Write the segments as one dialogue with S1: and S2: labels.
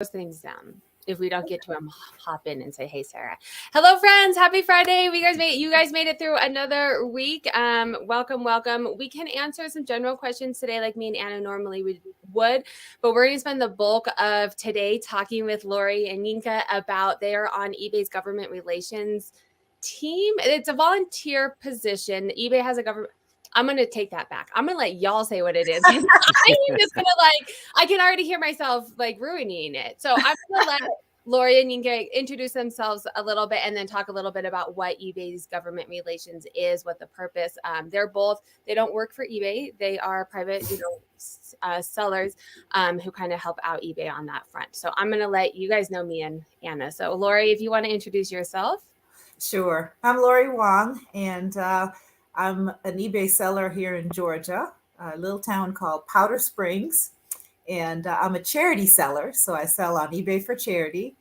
S1: those things down. If we don't get to them, hop in and say, "Hey, Sarah." Hello, friends. Happy Friday. You guys made it through another week. Welcome. We can answer some general questions today, like me and Anna normally would, but we're going to spend the bulk of today talking with Lori and Yinka about they are on eBay's government relations team. It's a volunteer position. eBay has a government. I'm going to take that back. I'm going to let y'all say what it is. I'm just going to I can already hear myself ruining it. So I'm going to let Lori and Yinka introduce themselves a little bit and then talk a little bit about what eBay's government relations is, what the purpose. They don't work for eBay. They are private, sellers who kind of help out eBay on that front. So I'm going to let you guys know me and Anna. So Lori, if you want to introduce yourself.
S2: Sure. I'm Lori Wong, and I'm an eBay seller here in Georgia, a little town called Powder Springs. And I'm a charity seller, so I sell on eBay for charity.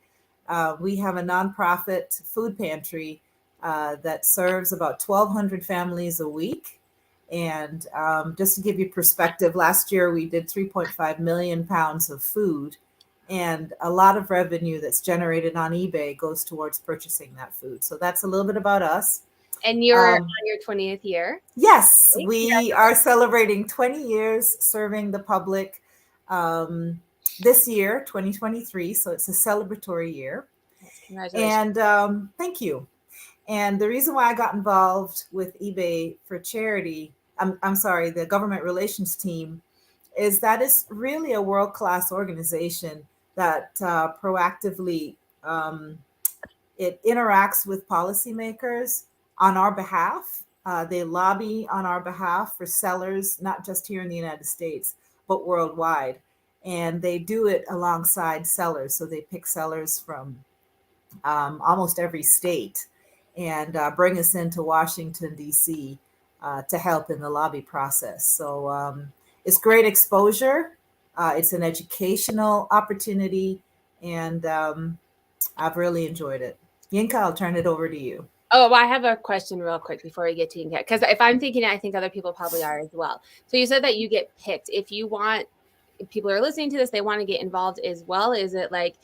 S2: We have a nonprofit food pantry that serves about 1,200 families a week. And just to give you perspective, last year we did 3.5 million pounds of food. And a lot of revenue that's generated on eBay goes towards purchasing that food. So that's a little bit about us.
S1: And you're on your 20th year?
S2: Yes, we are celebrating 20 years serving the public this year, 2023. So it's a celebratory year.
S1: Congratulations.
S2: And thank you. And the reason why I got involved with eBay for charity, the government relations team, is that it's really a world-class organization that proactively it interacts with policymakers on our behalf. They lobby on our behalf for sellers, not just here in the United States, but worldwide. And they do it alongside sellers. So they pick sellers from almost every state and bring us into Washington, D.C. To help in the lobby process. So it's great exposure. It's an educational opportunity. And I've really enjoyed it. Yinka, I'll turn it over to you.
S1: Oh, well, I have a question real quick before we get to Yinka, because if I'm thinking it, I think other people probably are as well. So you said that you get picked. If people are listening to this, they want to get involved as well. Is it like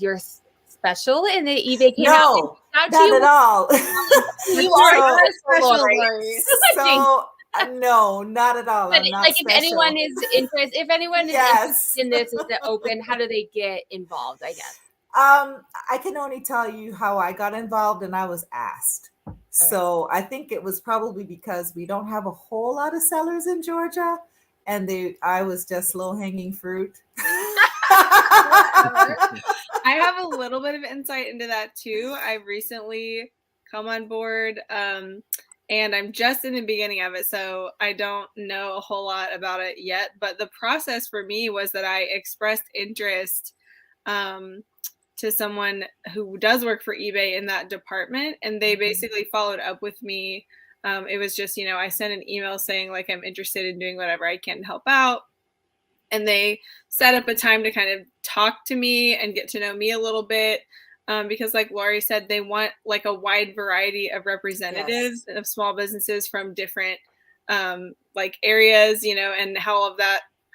S1: you're special and the eBay came
S2: out not at all.
S1: You are special, Lori.
S2: So no, not at all.
S1: But
S2: if
S1: anyone is interested, interested in this, is it open? How do they get involved? I guess.
S2: I can only tell you how I got involved, and I was asked. Okay. So I think it was probably because we don't have a whole lot of sellers in Georgia, and I was just low-hanging fruit.
S3: I have a little bit of insight into that too. I've recently come on board, and I'm just in the beginning of it, so I don't know a whole lot about it yet. But the process for me was that I expressed interest to someone who does work for eBay in that department, and they basically followed up with me. It was just, I sent an email saying I'm interested in doing whatever I can to help out. And they set up a time to kind of talk to me and get to know me a little bit. Because like Lori said, they want a wide variety of representatives of small businesses from different areas, and how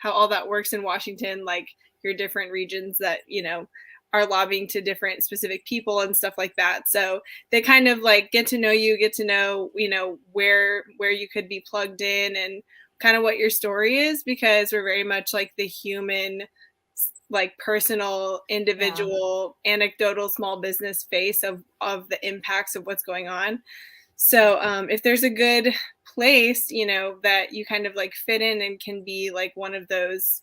S3: all that works in Washington, your different regions that, are lobbying to different specific people and stuff like that. So they kind of get to know you, get to know, where you could be plugged in and kind of what your story is, because we're very much the human, personal, individual, anecdotal small business face of the impacts of what's going on. So if there's a good place, that you kind of fit in and can be one of those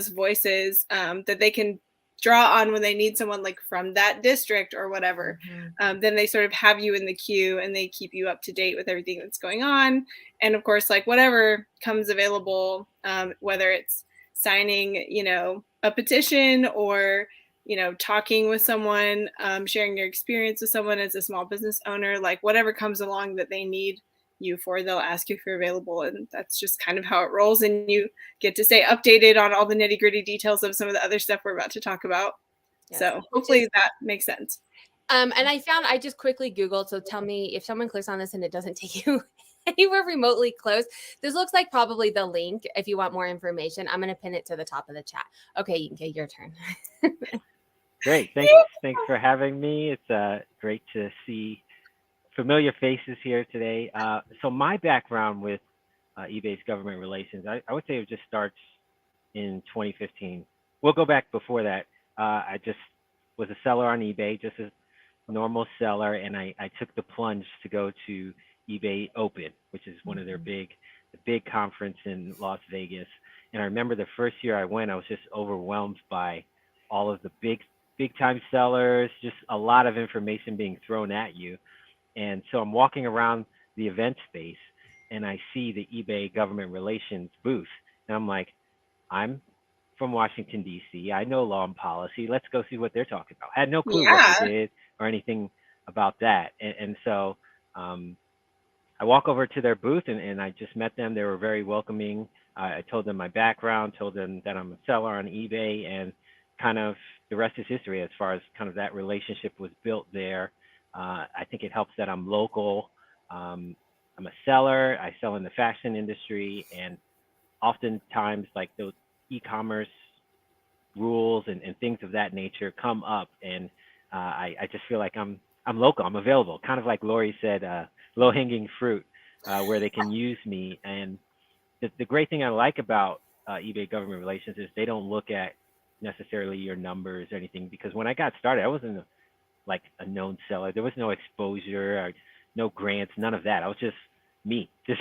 S3: voices that they can draw on when they need someone from that district or whatever, then they sort of have you in the queue and they keep you up to date with everything that's going on. And of course, whatever comes available, whether it's signing, a petition or, talking with someone, sharing your experience with someone as a small business owner, whatever comes along that they need you for, they'll ask if you're available, and that's just kind of how it rolls, and you get to stay updated on all the nitty-gritty details of some of the other stuff we're about to talk about. So hopefully that makes sense.
S1: And I just quickly Googled, so tell me if someone clicks on this and it doesn't take you anywhere remotely close. This looks like probably the link if you want more information. I'm going to pin it to the top of the chat. Okay, you can get your turn.
S4: Great. Thanks for having me. It's great to see familiar faces here today. So my background with eBay's government relations, I would say it just starts in 2015. We'll go back before that. I just was a seller on eBay, just a normal seller, and I took the plunge to go to eBay Open, which is one of their big conference in Las Vegas. And I remember the first year I went, I was just overwhelmed by all of the big time sellers, just a lot of information being thrown at you. And so I'm walking around the event space and I see the eBay government relations booth. And I'm like, I'm from Washington, D.C. I know law and policy. Let's go see what they're talking about. I had no clue what they did or anything about that. And so I walk over to their booth and I just met them. They were very welcoming. I told them my background, told them that I'm a seller on eBay, and kind of the rest is history as far as kind of that relationship was built there. I think it helps that I'm local. I'm a seller. I sell in the fashion industry, and oftentimes like those e-commerce rules and things of that nature come up, and I just feel like I'm local. I'm available. Kind of like Lori said, low-hanging fruit, where they can use me. And the great thing I like about eBay government relations is they don't look at necessarily your numbers or anything, because when I got started, I wasn't like a known seller. There was no exposure or no grants, none of that. I was just me, just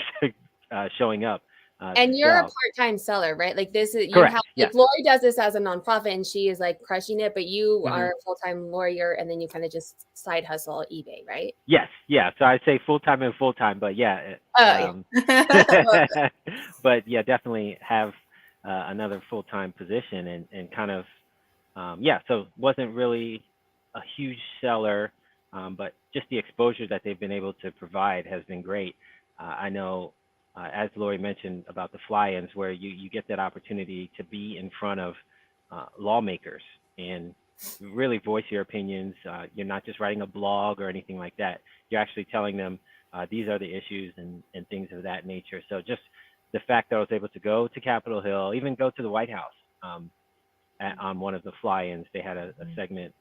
S4: showing up.
S1: And you're a part-time seller, right? Like this is,
S4: correct.
S1: Like Lori does this as a nonprofit and she is like crushing it, but you are a full-time lawyer and then you kind of just side hustle eBay, right?
S4: Yes. Yeah. So I'd say full-time and full-time, but yeah. But yeah, definitely have another full-time position and kind of, so wasn't really a huge seller, but just the exposure that they've been able to provide has been great. I know, as Lori mentioned about the fly-ins, where you get that opportunity to be in front of lawmakers and really voice your opinions. You're not just writing a blog or anything like that. You're actually telling them these are the issues and things of that nature. So just the fact that I was able to go to Capitol Hill, even go to the White House on one of the fly-ins, they had a segment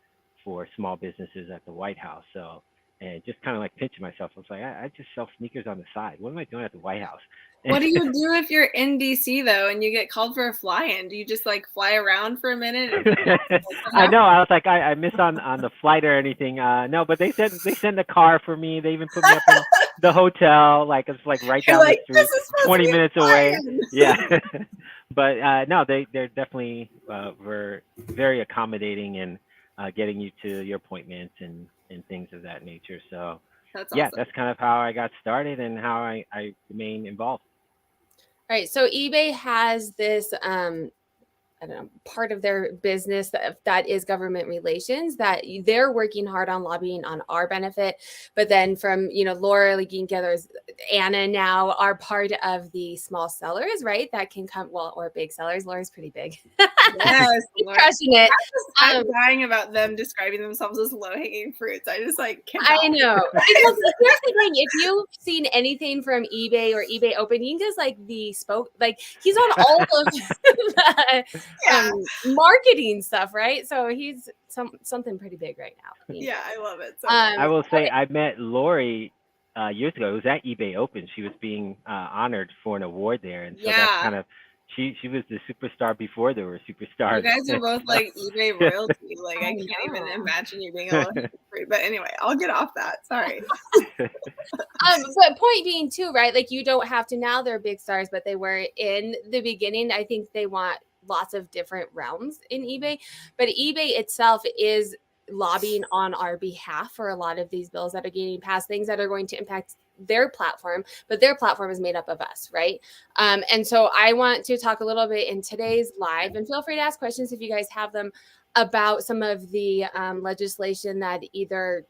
S4: for small businesses at the White House. So, and just kind of like pinching myself. I was like, I just sell sneakers on the side. What am I doing at the White House?
S3: What do you do if you're in DC though and you get called for a fly-in? Do you just like fly around for a minute?
S4: I know. I was like, I missed on the flight or anything. No, but they send a car for me. They even put me up in the hotel. Like it's like right down the street, 20 minutes away. Yeah. But no, they're definitely were very accommodating and getting you to your appointments and things of that nature. So
S3: that's awesome.
S4: That's kind of how I got started and how I remain involved.
S1: All right. So eBay has this I don't know, part of their business that is government relations, that they're working hard on lobbying on our benefit. But then from, Laura leaking together, Anna now are part of the small sellers, right? That can come, or big sellers. Laura's pretty big.
S3: Yes,
S1: crushing it.
S3: I'm dying about them describing themselves as low-hanging fruits. I just like can't.
S1: I know. Because here's the thing, if you've seen anything from eBay or eBay Open, you just like he's on all of the marketing stuff, right? So he's something pretty big right now.
S3: Yeah, I love it. So
S4: I will say I met Lori years ago. It was at eBay Open. She was being honored for an award there, and so that's kind of she was the superstar before there were superstars.
S3: You guys are both like eBay royalty. Like I can't even imagine you being a little free. But anyway, I'll get off that. Sorry.
S1: But point being too, right? Like you don't have to now. They're big stars, but they were in the beginning. I think they want lots of different realms in eBay, but eBay itself is lobbying on our behalf for a lot of these bills that are getting passed, things that are going to impact their platform, but their platform is made up of us, right? And so I want to talk a little bit in today's live, and feel free to ask questions if you guys have them, about some of the legislation that either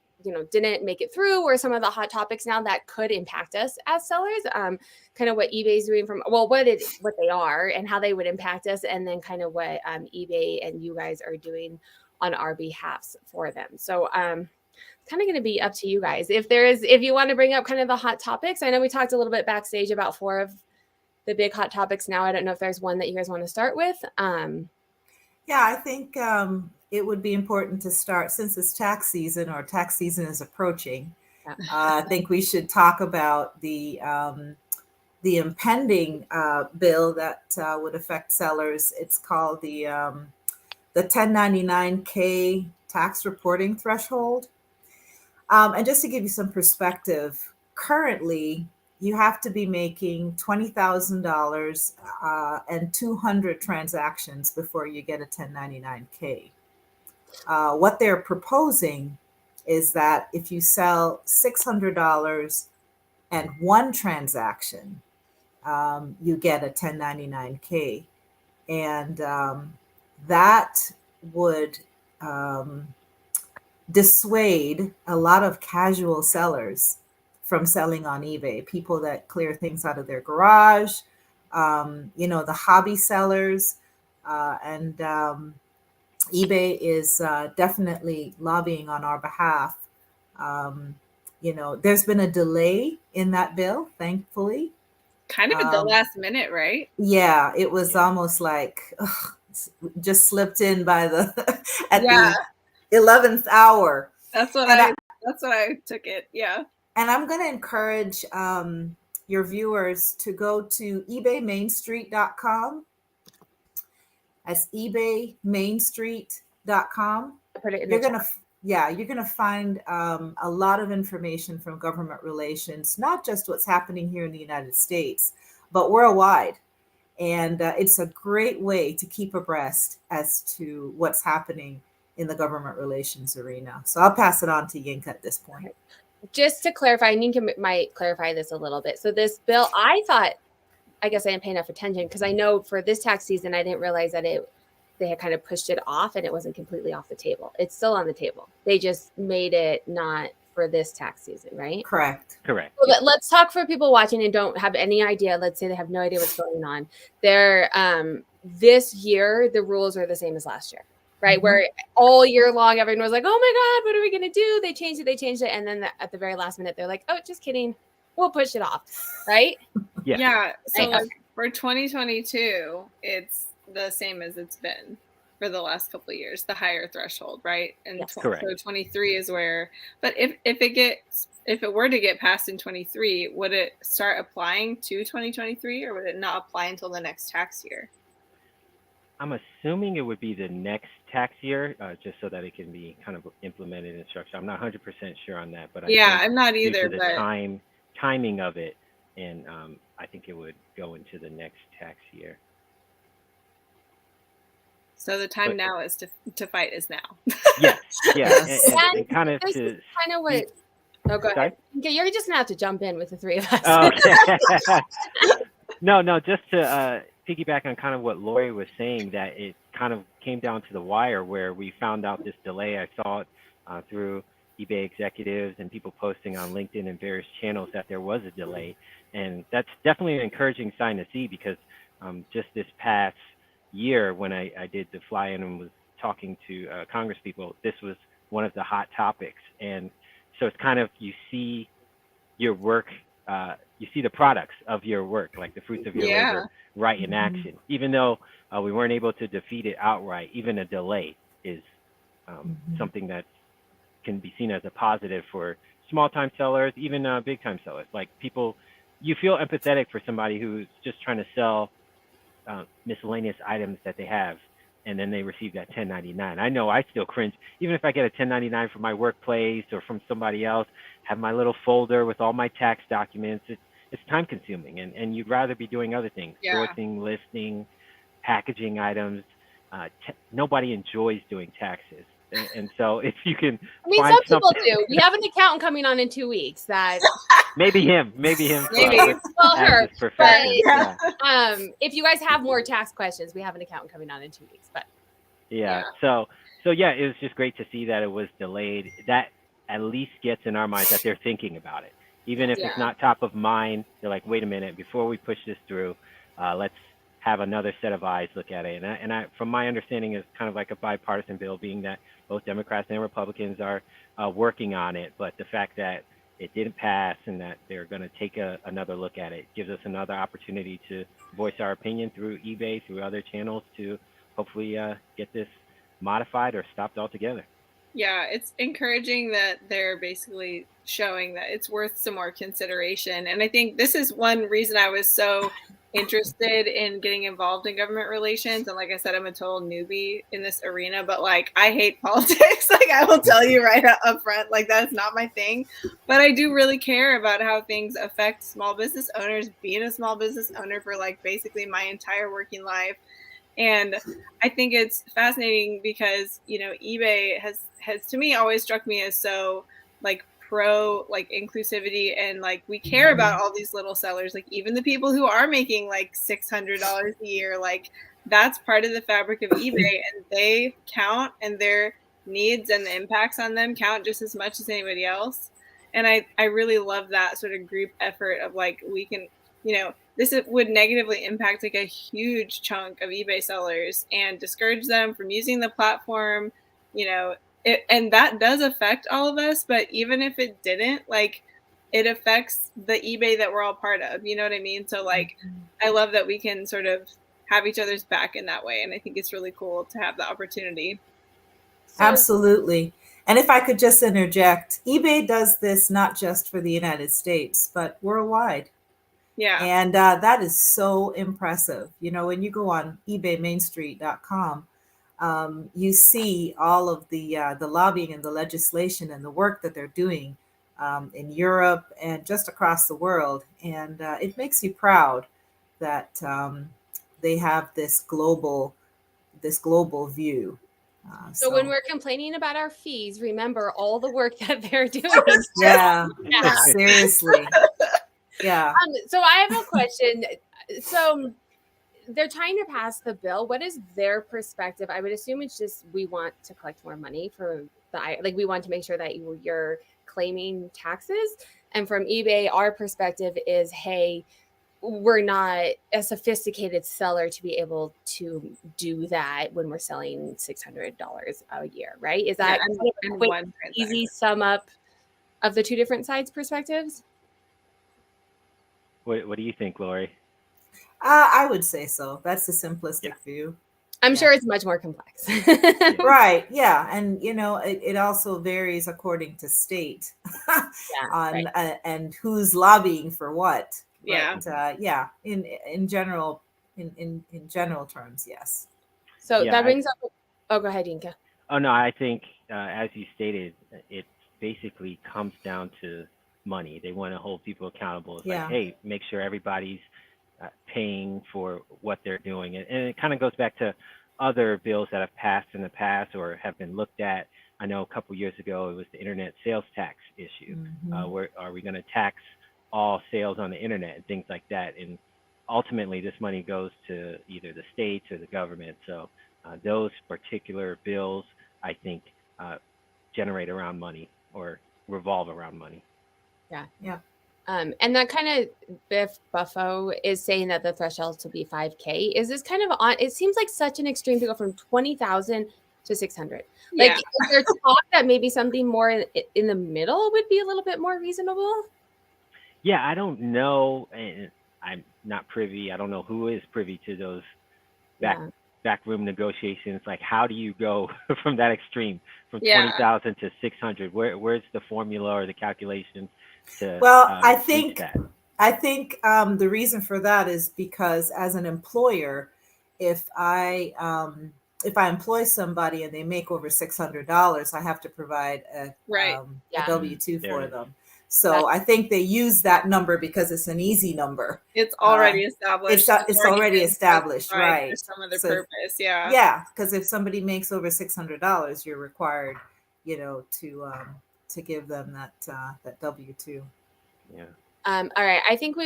S1: didn't make it through, or some of the hot topics now that could impact us as sellers, kind of what eBay's doing what they are and how they would impact us, and then kind of what eBay and you guys are doing on our behalfs for them. So It's kind of going to be up to you guys. If you want to bring up kind of the hot topics, I know we talked a little bit backstage about 4 of the big hot topics now. I don't know if there's one that you guys want to start with.
S2: Yeah, I think it would be important to start, since it's tax season or tax season is approaching.
S1: Yeah.
S2: I think we should talk about the impending bill that would affect sellers. It's called the 1099K tax reporting threshold. And just to give you some perspective, currently you have to be making $20,000 and 200 transactions before you get a 1099K. What they're proposing is that if you sell $600 and 1 transaction, you get a 1099K. And that would dissuade a lot of casual sellers from selling on eBay, people that clear things out of their garage, the hobby sellers. And eBay is definitely lobbying on our behalf. There's been a delay in that bill, thankfully.
S3: Kind of at the last minute, right?
S2: Yeah, it was almost like just slipped in by the the 11th hour.
S3: That's what I took it. Yeah.
S2: And I'm going to encourage your viewers to go to ebaymainstreet.com. That's ebaymainstreet.com. You're going to find a lot of information from government relations, not just what's happening here in the United States, but worldwide. And it's a great way to keep abreast as to what's happening in the government relations arena. So I'll pass it on to Yinka at this point.
S1: Just to clarify, and Yinka might clarify this a little bit. So this bill, I guess I didn't pay enough attention because I know for this tax season, I didn't realize that they had kind of pushed it off and it wasn't completely off the table. It's still on the table. They just made it not for this tax season, right?
S2: Correct.
S1: So let's talk for people watching and don't have any idea. Let's say they have no idea what's going on. This year, the rules are the same as last year, right? Mm-hmm. Where all year long, everyone was like, oh my God, what are we going to do? They changed it. And then at the very last minute, they're like, oh, just kidding. We'll push it off, right?
S3: Yeah. So right. For 2022, it's the same as it's been for the last couple of years, the higher threshold, right? And
S1: yes.
S3: Correct. So 23 is where, but if it were to get passed in 23, would it start applying to 2023 or would it not apply until the next tax year?
S4: I'm assuming it would be the next tax year, just so that it can be kind of implemented in structure. I'm not 100% sure on that, but
S3: I'm not either.
S4: Due to the timing of it, and I think it would go into the next tax year.
S3: So the time now is to fight is now.
S4: Yes. And kind of
S1: this is kind of what. Oh, go ahead. Okay, you're just gonna have to jump in with the 3 of us.
S4: Okay. No, just to piggyback on kind of what Lori was saying, that it kind of came down to the wire where we found out this delay. I saw it through eBay executives and people posting on LinkedIn and various channels that there was a delay. And that's definitely an encouraging sign to see, because just this past year when I did the fly-in and was talking to Congress people, this was one of the hot topics. And so it's kind of, you see your work, you see the products of your work, like the fruits of your labor, right in action. Even though we weren't able to defeat it outright, even a delay is something that can be seen as a positive for small-time sellers, even big-time sellers. Like people, you feel empathetic for somebody who's just trying to sell miscellaneous items that they have, and then they receive that 1099. I know I still cringe, even if I get a 1099 from my workplace or from somebody else, have my little folder with all my tax documents. It's time consuming, and you'd rather be doing other things, sourcing, listing, packaging items. Nobody enjoys doing taxes. And so if you can find
S1: some people do. We have an accountant coming on in 2 weeks that
S4: maybe him.
S1: Maybe. Well, her. But, if you guys have more tax questions, we have an accountant coming on in 2 weeks. But
S4: So it was just great to see that it was delayed. That at least gets in our minds that they're thinking about it. Even if it's not top of mind, they're like, wait a minute, before we push this through, let's have another set of eyes look at it. And I, from my understanding, it's kind of like a bipartisan bill, being that both Democrats and Republicans are working on it. But the fact that it didn't pass and that they're going to take another look at it gives us another opportunity to voice our opinion through eBay, through other channels, to hopefully get this modified or stopped altogether.
S3: Yeah, it's encouraging that they're basically showing that it's worth some more consideration. And I think this is one reason I was so interested in getting involved in government relations. And like I said, I'm a total newbie in this arena, but like I hate politics. Like I will tell you right up front, like that's not my thing. But I do really care about how things affect small business owners, being a small business owner for like basically my entire working life. And I think it's fascinating because, you know, eBay has to me always struck me as so like pro like inclusivity, and like we care about all these little sellers, like even the people who are making like $600 a year, like that's part of the fabric of eBay, and they count, and their needs and the impacts on them count just as much as anybody else. And I really love that sort of group effort of like, we can, you know, this would negatively impact like a huge chunk of eBay sellers and discourage them from using the platform, you know, and that does affect all of us. But even if it didn't, like it affects the eBay that we're all part of, you know what I mean? So like, I love that we can sort of have each other's back in that way. And I think it's really cool to have the opportunity.
S1: So,
S2: Absolutely. And if I could just interject, eBay does this not just for the United States, but worldwide.
S3: Yeah.
S2: And that is so impressive. You know, when you go on eBayMainStreet.com, you see all of the lobbying and the legislation and the work that they're doing in Europe and just across the world. And it makes you proud that they have this global view.
S1: so when we're complaining about our fees, remember all the work that they're doing.
S2: Yeah, seriously. Yeah.
S1: So I have a question. So they're trying to pass the bill. What is their perspective? I would assume it's just we want to collect more money for like we want to make sure that you're claiming taxes. And from eBay, our perspective is, hey, we're not a sophisticated seller to be able to do that when we're selling $600 a year, right? Is that
S3: and
S1: a quick,
S3: one
S1: easy sum up of the two different sides' perspectives?
S4: What do you think, Lori?
S2: I would say so. That's the simplistic view.
S1: I'm sure it's much more complex.
S2: Right. Yeah. And, you know, it also varies according to state on and who's lobbying for what.
S3: Yeah.
S2: But, in general, in general terms, yes.
S1: So that brings up. Oh, go ahead, Inka.
S4: Oh, no, I think, as you stated, it basically comes down to money. They want to hold people accountable. It's like, hey, make sure everybody's paying for what they're doing. And it kind of goes back to other bills that have passed in the past or have been looked at. I know a couple years ago, it was the internet sales tax issue. Where are we going to tax all sales on the internet and things like that? And ultimately, this money goes to either the states or the government. So those particular bills, I think, generate around money or revolve around money.
S2: Yeah.
S1: And that kind of Biff Buffo is saying that the threshold to be 5K. Is this kind of on? It seems like such an extreme to go from 20,000 to 600. Like, is there talk that maybe something more in the middle would be a little bit more reasonable?
S4: Yeah, I don't know, and I'm not privy. I don't know who is privy to those backroom negotiations. Like, how do you go from that extreme, from 20,000 to 600? Where's the formula or the calculation?
S2: I think the reason for that is because as an employer, if I employ somebody and they make over $600, I have to provide a W-2 for them. So I think they use that number because it's an easy number.
S3: It's already established.
S2: It's already established, right?
S3: For some other purpose,
S2: Yeah, because if somebody makes over $600, you're required, you know, to give them that W-2.
S4: Yeah.
S1: All right. I think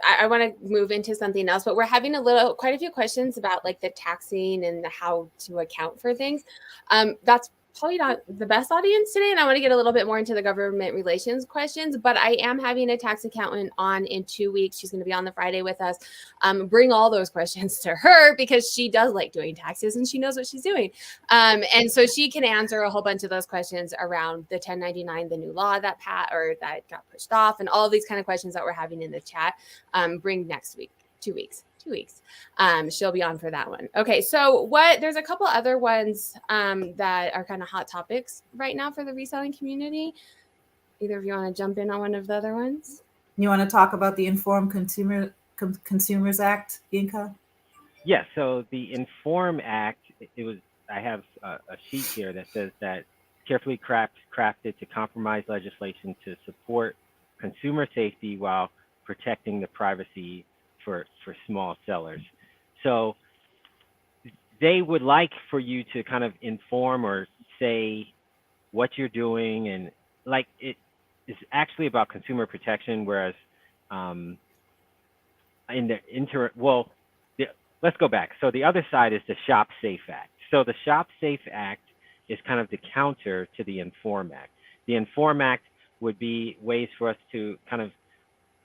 S1: I want to move into something else, but we're having quite a few questions about like the taxing and how to account for things. That's probably not the best audience today, and I want to get a little bit more into the government relations questions, but I am having a tax accountant on in 2 weeks. She's going to be on the Friday with us. Bring all those questions to her because she does like doing taxes and she knows what she's doing. And so she can answer a whole bunch of those questions around the 1099, the new law that that got pushed off, and all of these kind of questions that we're having in the chat. Bring next week, 2 weeks. 2 weeks. She'll be on for that one. Okay, so there's a couple other ones that are kind of hot topics right now for the reselling community. Either of you want to jump in on one of the other ones?
S2: You want to talk about the Informed Consumers Act, Yinka?
S4: Yeah, so the Inform Act, I have a sheet here that says that carefully crafted to compromise legislation to support consumer safety while protecting the privacy for small sellers. So they would like for you to kind of inform or say what you're doing, and like it is actually about consumer protection, whereas let's go back. So the other side is the Shop Safe Act. So the Shop Safe Act is kind of the counter to the Inform Act. The Inform Act would be ways for us to kind of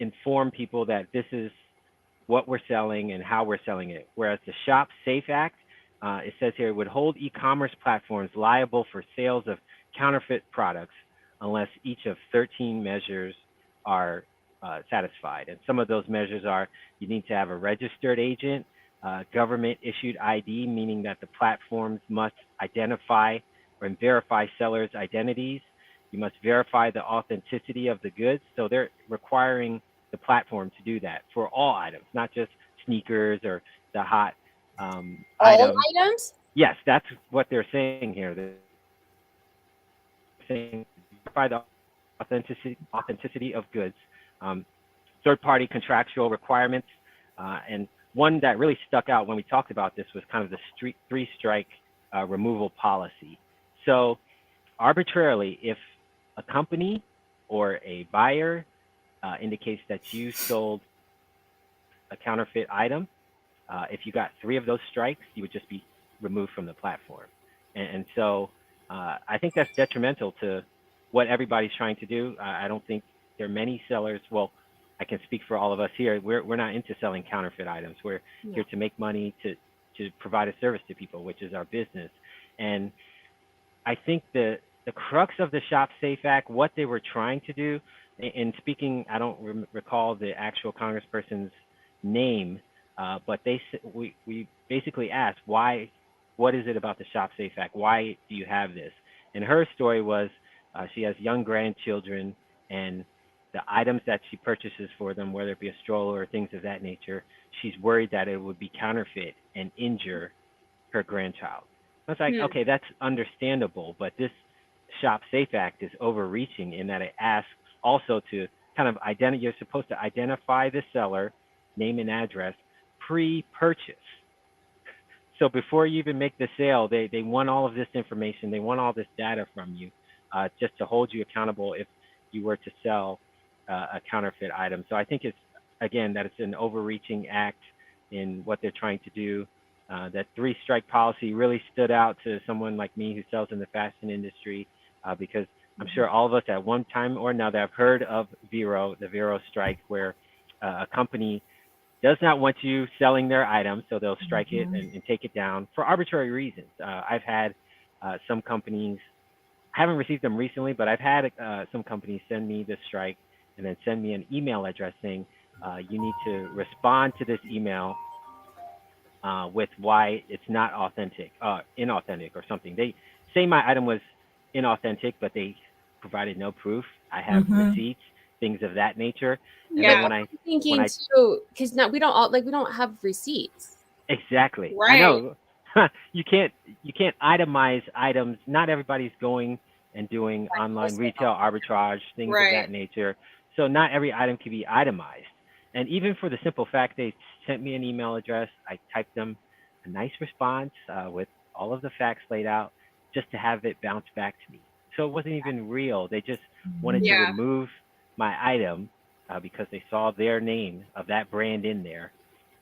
S4: inform people that this is what we're selling and how we're selling it. Whereas the Shop Safe Act, it says here, would hold e-commerce platforms liable for sales of counterfeit products unless each of 13 measures are satisfied. And some of those measures are, you need to have a registered agent, government issued ID, meaning that the platforms must identify and verify sellers' identities. You must verify the authenticity of the goods. So they're requiring the platform to do that for all items, not just sneakers or the hot
S1: All
S4: items. Yes, that's what they're saying here. They're saying verify the authenticity of goods, third-party contractual requirements, and one that really stuck out when we talked about this was kind of the three-strike removal policy. So arbitrarily, if a company or a buyer indicates that you sold a counterfeit item, if you got 3 of those strikes, you would just be removed from the platform. And so I think that's detrimental to what everybody's trying to do. I don't think there are many sellers. Well, I can speak for all of us here. We're not into selling counterfeit items. We're here to make money, to provide a service to people, which is our business. And I think the crux of the Shop Safe Act, what they were trying to do, in speaking, I don't recall the actual congressperson's name, but we basically asked, what is it about the Shop Safe Act? Why do you have this? And her story was she has young grandchildren, and the items that she purchases for them, whether it be a stroller or things of that nature, she's worried that it would be counterfeit and injure her grandchild. I was like, okay, that's understandable, but this Shop Safe Act is overreaching in that it asks also to kind of you're supposed to identify the seller, name and address, pre-purchase. So before you even make the sale, they want all of this information, they want all this data from you, just to hold you accountable if you were to sell a counterfeit item. So I think it's, again, that it's an overreaching act in what they're trying to do. That 3-strike policy really stood out to someone like me who sells in the fashion industry, because I'm sure all of us at one time or another have heard of Vero, the Vero strike, where a company does not want you selling their items, so they'll strike it and take it down for arbitrary reasons. I've had some companies, I haven't received them recently, but I've had some companies send me the strike and then send me an email address saying, you need to respond to this email with why it's not authentic, inauthentic or something. They say my item was inauthentic, but they provided no proof. I have receipts, things of that nature. And then when I
S1: too, because we don't have receipts.
S4: Exactly.
S3: Right.
S4: I know. you can't itemize items. Not everybody's going and doing online retail arbitrage, things of that nature. So not every item can be itemized. And even for the simple fact they sent me an email address, I typed them a nice response with all of the facts laid out just to have it bounce back to me. So it wasn't even real. They just wanted to remove my item because they saw their name of that brand in there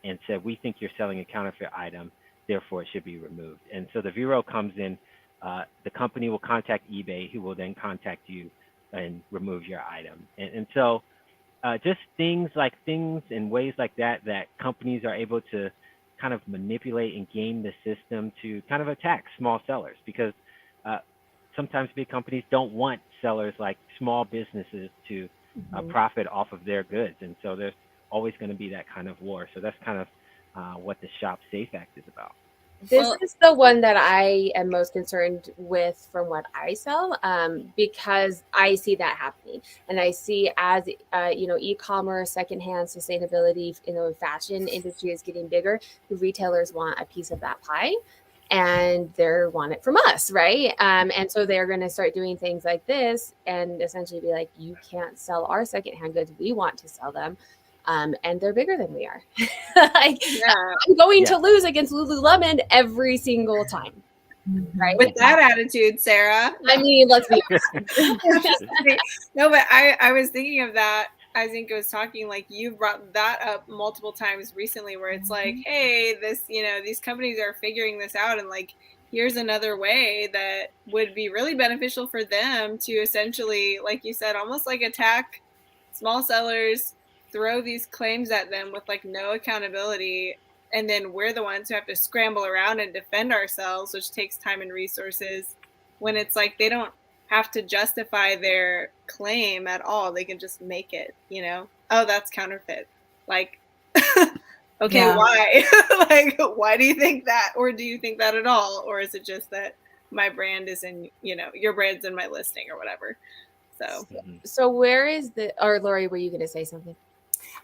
S4: and said, we think you're selling a counterfeit item, therefore it should be removed. And so the Vero comes in the company will contact eBay, who will then contact you and remove your item. And so just things in ways like that companies are able to kind of manipulate and game the system to kind of attack small sellers, because sometimes big companies don't want sellers like small businesses to profit off of their goods. And so there's always going to be that kind of war. So that's kind of what the Shop Safe Act is about.
S1: This is the one that I am most concerned with from what I sell, because I see that happening, and I see as e-commerce, secondhand, sustainability, fashion industry is getting bigger. The retailers want a piece of that pie, and they want it from us, right? And so they're going to start doing things like this, and essentially be like, "You can't sell our secondhand goods. We want to sell them." And they're bigger than we are. I'm going to lose against Lululemon every single time, right?
S3: With that attitude, Sarah.
S1: I mean, let's be honest.
S3: No, but I was thinking of that. I think I was talking, like, you brought that up multiple times recently, where it's like, hey, this, these companies are figuring this out, and like, here's another way that would be really beneficial for them to essentially, like you said, almost like attack small sellers, throw these claims at them with like no accountability, and then we're the ones who have to scramble around and defend ourselves, which takes time and resources, when it's like they don't have to justify their claim at all. They can just make it, oh, that's counterfeit. Like, okay, why? Like, why do you think that? Or do you think that at all? Or is it just that my brand is in, your brand's in my listing or whatever?
S1: So where is or Lori, were you going to say something?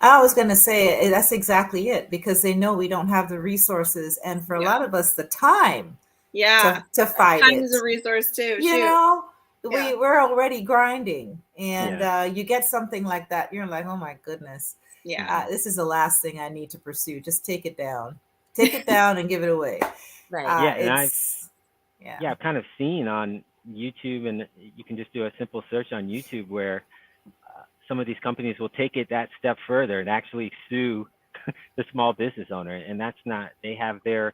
S2: I was going to say that's exactly it, because they know we don't have the resources, and for a lot of us, the time to fight
S3: time
S2: it.
S3: is a resource too.
S2: We're already grinding, and you get something like that, you're like, oh my goodness, this is the last thing I need to pursue. Just take it down and give it away.
S1: Right.
S4: I've kind of seen on YouTube, and you can just do a simple search on YouTube, where some of these companies will take it that step further and actually sue the small business owner. And that's not, they have their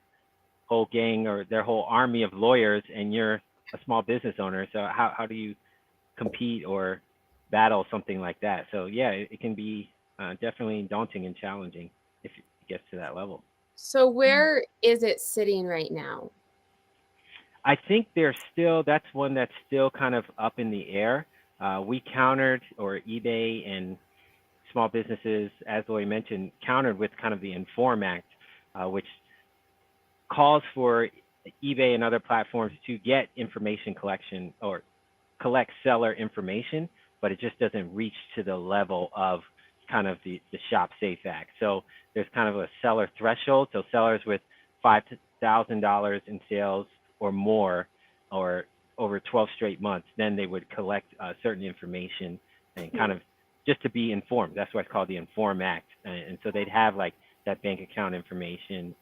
S4: whole gang or their whole army of lawyers, and you're a small business owner. So how do you compete or battle something like that? So it can be definitely daunting and challenging if it gets to that level.
S1: So where is it sitting right now?
S4: I think that's one that's still kind of up in the air. We countered, or eBay and small businesses, as Lori mentioned, countered with kind of the Inform Act, which calls for eBay and other platforms to get information collection or collect seller information, but it just doesn't reach to the level of kind of the Shop Safe Act. So there's kind of a seller threshold. So sellers with $5,000 in sales or more, or over 12 straight months, then they would collect certain information and kind of just to be informed. That's why it's called the Inform Act. And so they'd have like that bank account information,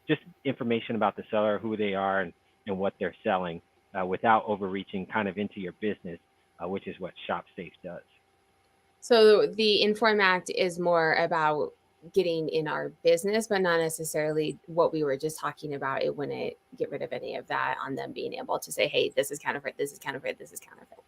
S4: just information about the seller, who they are, and what they're selling, without overreaching kind of into your business, which is what Shop Safe does.
S1: So the Inform Act is more about getting in our business, but not necessarily what we were just talking about. It wouldn't get rid of any of that on them being able to say, hey, this is counterfeit, this is counterfeit, this is counterfeit.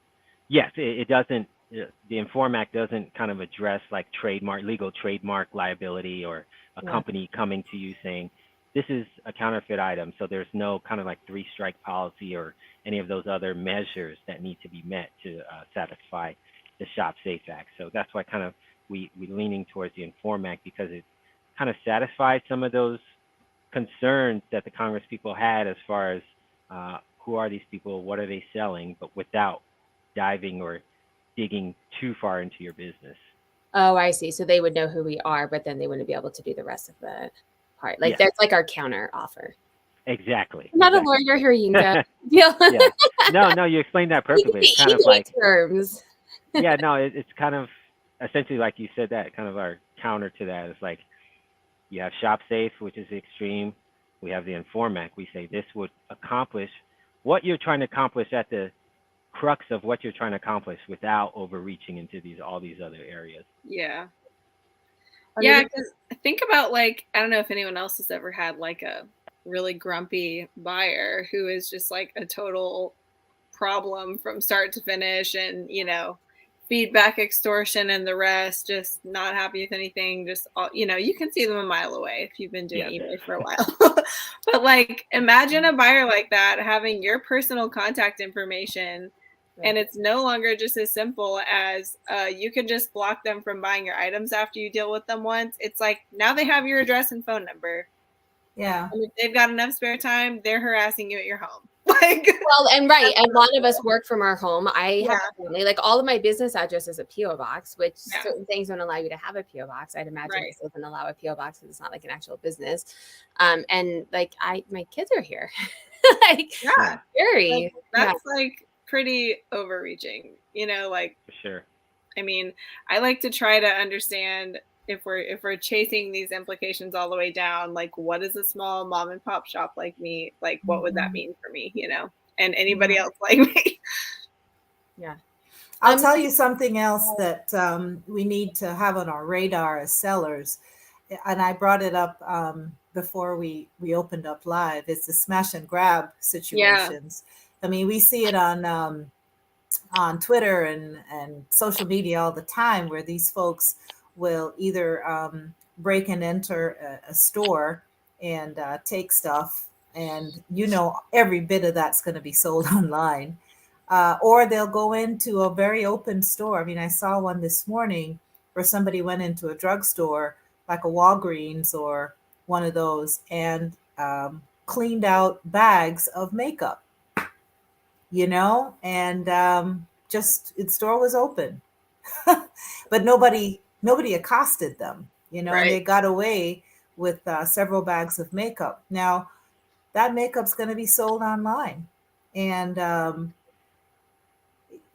S4: Yes, it doesn't. The Inform Act doesn't kind of address like legal trademark liability, or a company coming to you saying, this is a counterfeit item. So there's no kind of like 3-strike policy or any of those other measures that need to be met to satisfy the Shop Safe Act. So that's why kind of we're leaning towards the Inform Act, because it kind of satisfies some of those concerns that the Congress people had as far as who are these people, what are they selling, but without diving or digging too far into your business.
S1: Oh, I see. So they would know who we are, but then they wouldn't be able to do the rest of the part. Like that's like our counter offer.
S4: Exactly.
S1: I'm not a lawyer here, Yinka.
S4: No, you explained that perfectly. It's kind of like
S1: terms.
S4: It's kind of essentially, like you said, that kind of our counter to that is like, you have Shop Safe, which is extreme. We have the Inform Act. We say this would accomplish what you're trying to accomplish at the crux of what you're trying to accomplish without overreaching into all these other areas.
S3: Yeah. Yeah, because think about, like, I don't know if anyone else has ever had like a really grumpy buyer who is just like a total problem from start to finish, and feedback extortion and the rest, just not happy with anything, just all, you can see them a mile away if you've been doing
S4: Yes.
S3: eBay for a while. But like, imagine a buyer like that having your personal contact information, and it's no longer just as simple as you can just block them from buying your items after you deal with them once. It's like, now they have your address and phone number.
S2: Yeah.
S3: And if they've got enough spare time, they're harassing you at your home. Like,
S1: well, and right, and a lot of us work from our home. I have
S3: Yeah.
S1: a family, like all of my business address is a PO box, which
S3: Yeah.
S1: certain things don't allow you to have a PO box. I'd imagine
S3: Right.
S1: this doesn't allow a PO box because it's not like an actual business. And like my kids are here, like
S3: Yeah.
S1: scary.
S3: Like, that's like pretty overreaching, like,
S4: For sure.
S3: I mean, I like to try to understand if we're chasing these implications all the way down, like, what is a small mom and pop shop like me, like, what would that mean for me, and anybody else like me?
S1: Yeah.
S2: I'll tell you something else that we need to have on our radar as sellers, and I brought it up before we opened up live. It's the smash and grab situations. I mean, we see it on Twitter and social media all the time, where these folks will either break and enter a store and take stuff, and every bit of that's going to be sold online. Or they'll go into a very open store. I mean, I saw one this morning where somebody went into a drugstore, like a Walgreens or one of those, and cleaned out bags of makeup, and just the store was open, but nobody accosted them, and they got away with several bags of makeup. Now, that makeup's going to be sold online, and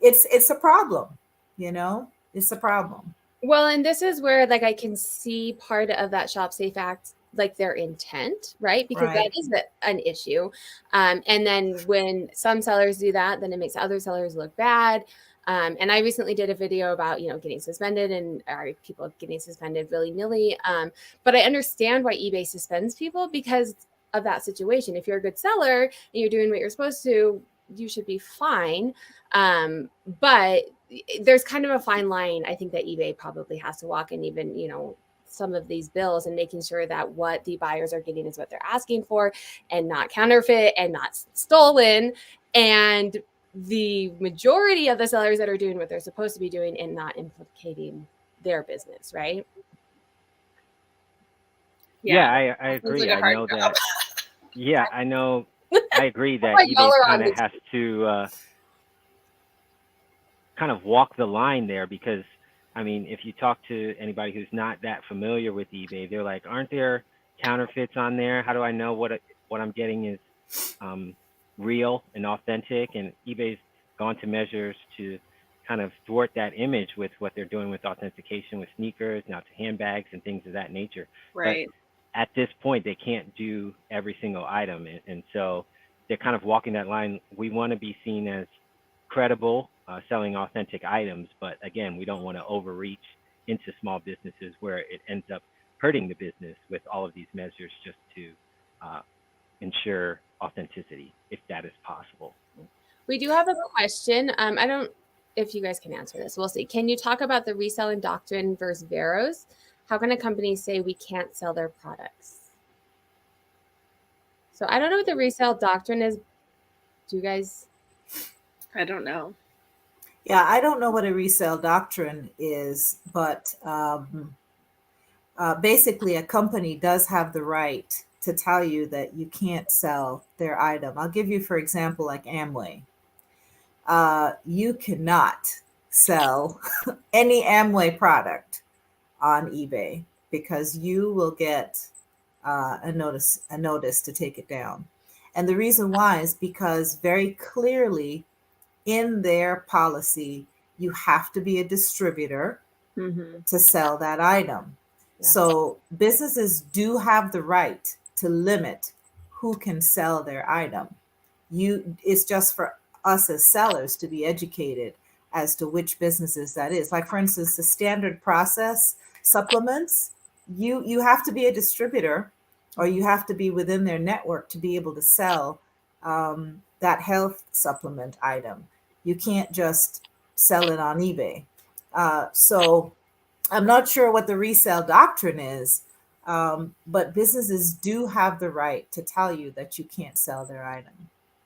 S2: it's a problem, it's a problem.
S1: Well, and this is where like I can see part of that Shop Safe Act, like their intent, right? Because that is an issue. And then when some sellers do that, then it makes other sellers look bad. And I recently did a video about, getting suspended and are people getting suspended willy-nilly. But I understand why eBay suspends people because of that situation. If you're a good seller and you're doing what you're supposed to, you should be fine. But there's kind of a fine line, I think, that eBay probably has to walk, and even, some of these bills, and making sure that what the buyers are getting is what they're asking for and not counterfeit and not stolen. And the majority of the sellers that are doing what they're supposed to be doing and not implicating their business, right?
S4: Yeah, I agree. I know that. Yeah, I know. I agree that eBay kind of has to kind of walk the line there, because I mean, if you talk to anybody who's not that familiar with eBay, they're like, aren't there counterfeits on there? How do I know what I'm getting is real and authentic? And eBay's gone to measures to kind of thwart that image with what they're doing with authentication with sneakers, now to handbags and things of that nature.
S3: Right.
S4: But at this point, they can't do every single item. And so they're kind of walking that line. We want to be seen as credible, selling authentic items, but again, we don't want to overreach into small businesses where it ends up hurting the business with all of these measures just to ensure authenticity, if that is possible.
S1: We do have a question. I don't, if you guys can answer this, we'll see. Can you talk about the reselling doctrine versus Vero's? How can a company say we can't sell their products? So I don't know what the resale doctrine is. Do you guys?
S3: I don't know.
S2: Yeah, I don't know what a resale doctrine is, but basically a company does have the right to tell you that you can't sell their item. I'll give you, for example, like Amway. You cannot sell any Amway product on eBay because you will get a notice to take it down. And the reason why is because very clearly in their policy, you have to be a distributor to sell that item. Yeah. So businesses do have the right to limit who can sell their item. It's just for us as sellers to be educated as to which businesses that is. Like, for instance, the standard process supplements, you have to be a distributor or you have to be within their network to be able to sell that health supplement item. You can't just sell it on eBay. So I'm not sure what the resale doctrine is, but businesses do have the right to tell you that you can't sell their item.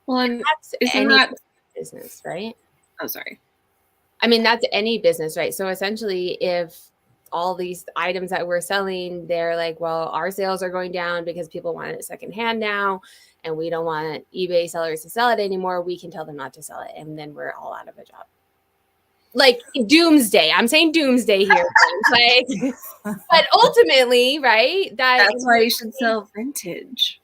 S3: Well, and
S1: That's
S3: isn't
S1: any
S3: that
S1: business, right?
S3: oh sorry.
S1: I mean, that's any business, right? So essentially, if all these items that we're selling, they're like, well, our sales are going down because people want it secondhand now, and we don't want eBay sellers to sell it anymore, we can tell them not to sell it, and then we're all out of a job. Like doomsday. I'm saying doomsday here. Like, but ultimately, right?
S3: That's why you should sell vintage.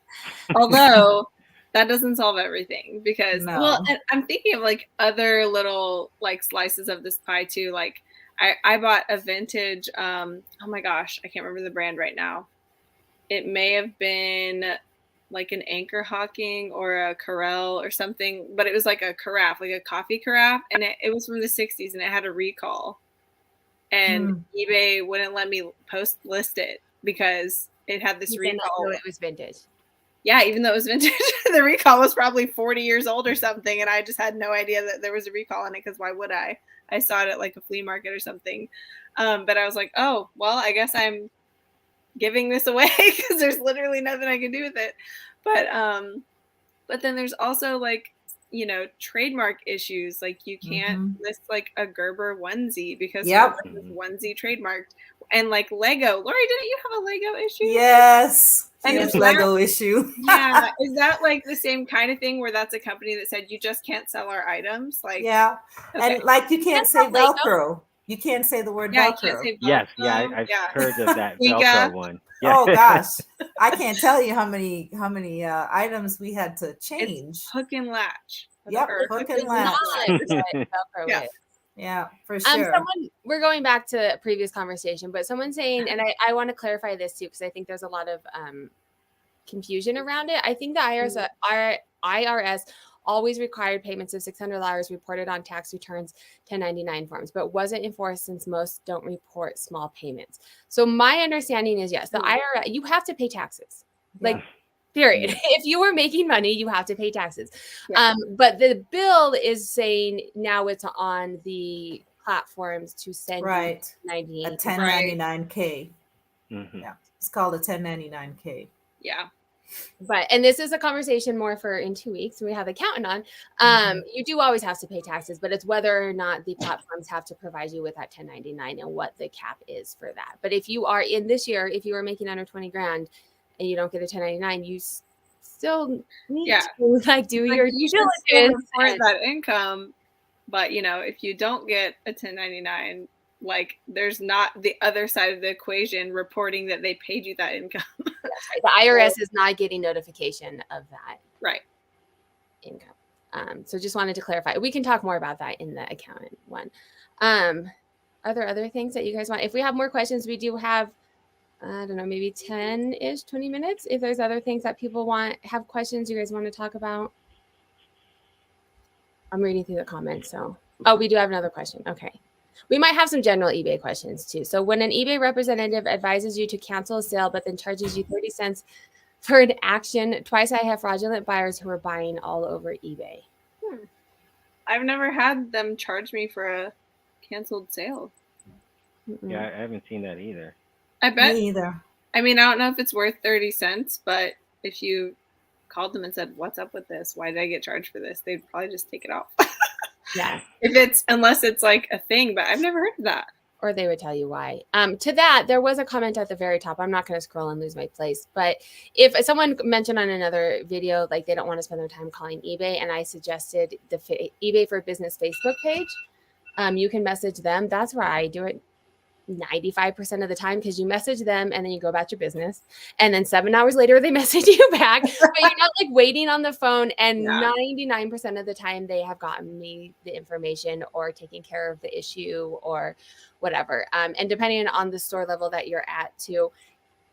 S3: Although that doesn't solve everything because well, and I'm thinking of like other little like slices of this pie too. Like I bought a vintage, oh my gosh, I can't remember the brand right now. It may have been like an Anchor Hawking or a Corel or something, but it was like a carafe, like a coffee carafe, and it was from the 60s and it had a recall. And eBay wouldn't let me list it because it had this recall.
S1: It was vintage.
S3: Yeah, even though it was vintage, the recall was probably 40 years old or something, and I just had no idea that there was a recall on it because why would I? I saw it at like a flea market or something. But I was like, oh, well, I guess I'm giving this away because there's literally nothing I can do with it. But then there's also like, you know, trademark issues. Like you can't list like a Gerber onesie because onesie trademarked. And like Lego. Lori, didn't you have a Lego issue?
S2: Yes. Huge Lego issue.
S3: Yeah. Is that like the same kind of thing where that's a company that said you just can't sell our items? Like
S2: yeah. Okay. And like you can't say Velcro. You can't say the word Velcro.
S3: You can't say Velcro.
S4: Yes, I've heard of that Velcro one. Yeah.
S2: Oh gosh, I can't tell you how many items we had to change.
S3: It's hook and latch.
S2: Yep, hook and latch. Yeah, for sure.
S1: We're going back to a previous conversation, but someone's saying, and I want to clarify this too, because I think there's a lot of confusion around it. I think the IRS always required payments of $600 reported on tax returns, 1099 forms, but wasn't enforced since most don't report small payments. So my understanding is yes, the IRS, you have to pay taxes. Like, period. If you were making money, you have to pay taxes. But the bill is saying now it's on the platforms to send
S2: you a 1099K. Yeah, it's called a 1099K.
S3: Yeah.
S1: And this is a conversation more for in 2 weeks. We have accountant on. You do always have to pay taxes, but it's whether or not the platforms have to provide you with that 1099 and what the cap is for that. But if you are in this year, if you are making under 20 grand and you don't get a 1099, you still need to like do your due diligence
S3: for that income. But you know, if you don't get a 1099, like there's not the other side of the equation reporting that they paid you that income.
S1: That's right. The IRS is not getting notification of that income. So just wanted to clarify. We can talk more about that in the accountant one. Are there other things that you guys want? If we have more questions, we do have, I don't know, maybe 10-ish, 20 minutes. If there's other things that people have questions you guys want to talk about. I'm reading through the comments. So, we do have another question. Okay. We might have some general eBay questions too. So when an eBay representative advises you to cancel a sale, but then charges you 30 cents for an action, twice I have fraudulent buyers who are buying all over eBay.
S3: I've never had them charge me for a canceled sale.
S4: Yeah, I haven't seen that either.
S3: I bet.
S2: Me either.
S3: I mean, I don't know if it's worth 30 cents, but if you called them and said, what's up with this? Why did I get charged for this? They'd probably just take it off.
S1: Yeah.
S3: Unless it's like a thing, but I've never heard of that.
S1: Or they would tell you why. To that, there was a comment at the very top. I'm not going to scroll and lose my place. But if someone mentioned on another video, like they don't want to spend their time calling eBay, and I suggested the eBay for Business Facebook page, you can message them. That's where I do it 95% of the time, because you message them and then you go about your business. And then 7 hours later, they message you back. But you're not like waiting on the phone. And 99% of the time, they have gotten me the information or taken care of the issue or whatever. And depending on the store level that you're at too,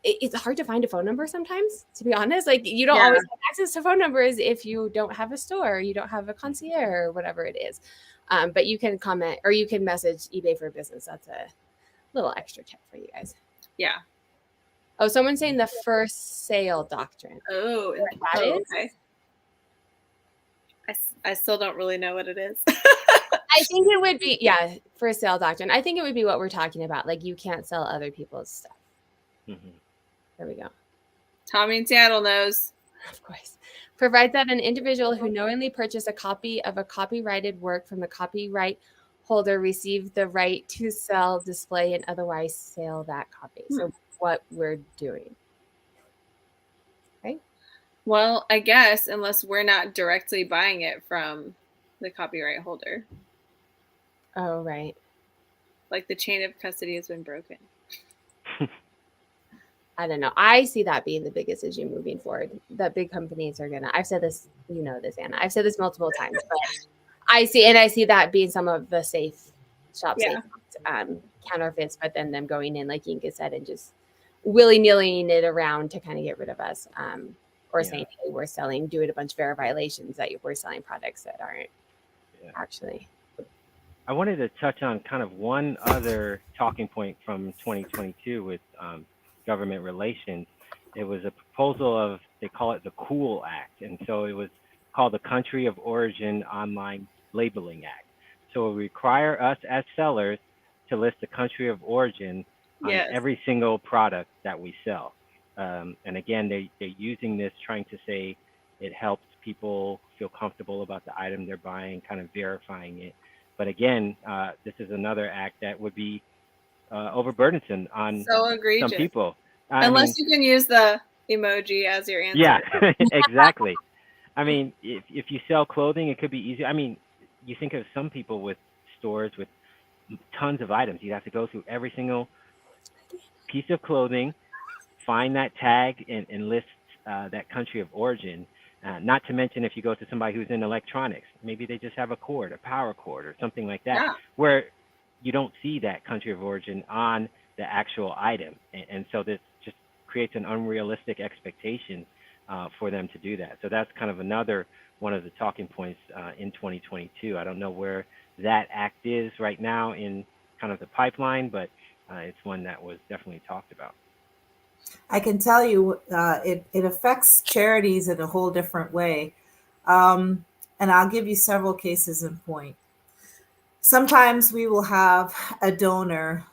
S1: it's hard to find a phone number sometimes, to be honest. Like you don't always have access to phone numbers if you don't have a store, you don't have a concierge or whatever it is. But you can comment or you can message eBay for Business. That's a little extra tip for you guys.
S3: Yeah.
S1: Oh, someone's saying the first sale doctrine.
S3: Oh,
S1: That is?
S3: okay. I still don't really know what it is.
S1: I think it would be, yeah, first sale doctrine. I think it would be what we're talking about. Like you can't sell other people's stuff.
S4: Mm-hmm.
S1: There we go.
S3: Tommy in Seattle knows.
S1: Of course. Provides that an individual who knowingly purchased a copy of a copyrighted work from the copyright holder received the right to sell, display, and otherwise sell that copy. So what we're doing. Right?
S3: Well, I guess unless we're not directly buying it from the copyright holder.
S1: Oh, right.
S3: Like the chain of custody has been broken.
S1: I don't know. I see that being the biggest issue moving forward. That big companies are gonna. I've said this, you know this, Anna. I've said this multiple times, but I see that being some of the safe counterfeits, but then them going in, like Yinka said, and just willy-nillying it around to kind of get rid of us, or saying, hey, we're selling, doing a bunch of Vero violations that we're selling products that aren't actually.
S4: I wanted to touch on kind of one other talking point from 2022 with government relations. It was a proposal of, they call it the COOL Act. And so it was called the Country of Origin Online Labeling Act. So it would require us as sellers to list the country of origin on every single product that we sell. And again, they're using this, trying to say it helps people feel comfortable about the item they're buying, kind of verifying it. But again, this is another act that would be overburdensome on some people.
S3: Unless you can use the emoji as your answer.
S4: Yeah, exactly. I mean, if you sell clothing, it could be easy. I mean, you think of some people with stores with tons of items. You'd have to go through every single piece of clothing, find that tag, and list that country of origin. Not to mention if you go to somebody who's in electronics, maybe they just have a cord, a power cord or something like that, where you don't see that country of origin on the actual item. And so this just creates an unrealistic expectation for them to do that. So that's kind of another one of the talking points in 2022. I don't know where that act is right now in kind of the pipeline, but it's one that was definitely talked about.
S2: I can tell you it affects charities in a whole different way. And I'll give you several cases in point. Sometimes we will have a donor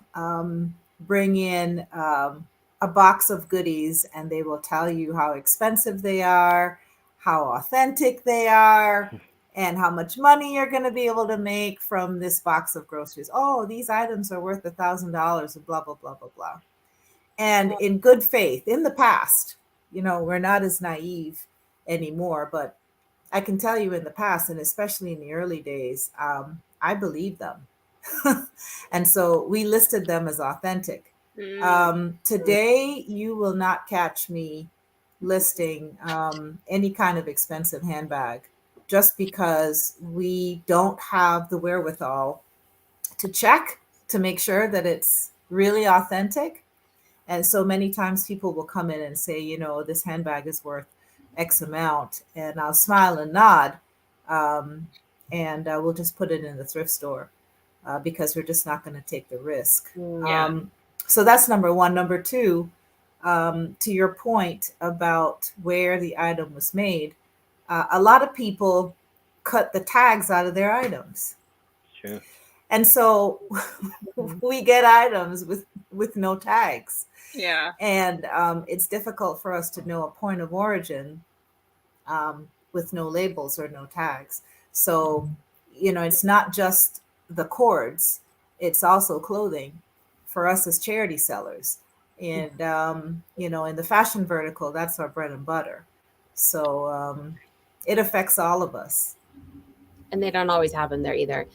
S2: bring in a box of goodies, and they will tell you how expensive they are, how authentic they are, and how much money you're going to be able to make from this box of groceries. Oh, these items are worth $1,000 and blah, blah, blah, blah, blah. And in good faith, in the past, you know, we're not as naive anymore, but I can tell you in the past, and especially in the early days, I believed them. And so we listed them as authentic. Today, you will not catch me listing any kind of expensive handbag just because we don't have the wherewithal to check to make sure that it's really authentic. And so many times people will come in and say, you know, this handbag is worth X amount. And I'll smile and nod. And we'll just put it in the thrift store because we're just not going to take the risk. So that's number one. Number two, to your point about where the item was made, a lot of people cut the tags out of their items.
S4: Sure.
S2: And so we get items with no tags.
S3: Yeah.
S2: And it's difficult for us to know a point of origin with no labels or no tags. So, you know, it's not just the cords, it's also clothing for us as charity sellers. And, you know, in the fashion vertical, that's our bread and butter. So it affects all of us.
S1: And they don't always have them there either.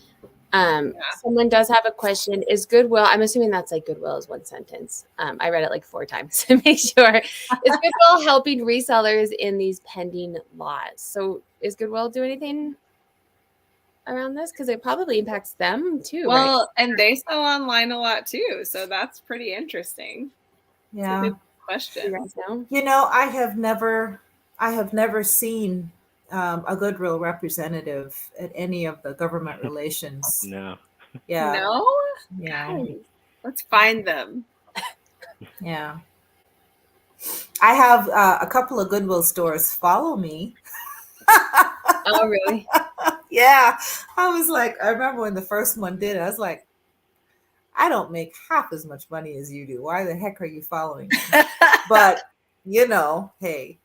S1: Someone does have a question. Is Goodwill, I'm assuming that's like Goodwill is one sentence. I read it like 4 times to make sure. Is Goodwill helping resellers in these pending laws? So is Goodwill do anything around this? Because it probably impacts them too.
S3: Well,
S1: right?
S3: And they sell online a lot too. So that's pretty interesting.
S2: Yeah.
S3: It's a good question.
S1: You guys know?
S2: You know, I have never seen a Goodwill representative at any of the government relations.
S4: No.
S2: Yeah.
S3: No?
S2: Yeah.
S3: Guys, let's find them.
S2: Yeah. I have a couple of Goodwill stores follow me.
S1: Oh, really?
S2: Yeah. I was like, I remember when the first one did it, I was like, I don't make half as much money as you do. Why the heck are you following me? But, hey.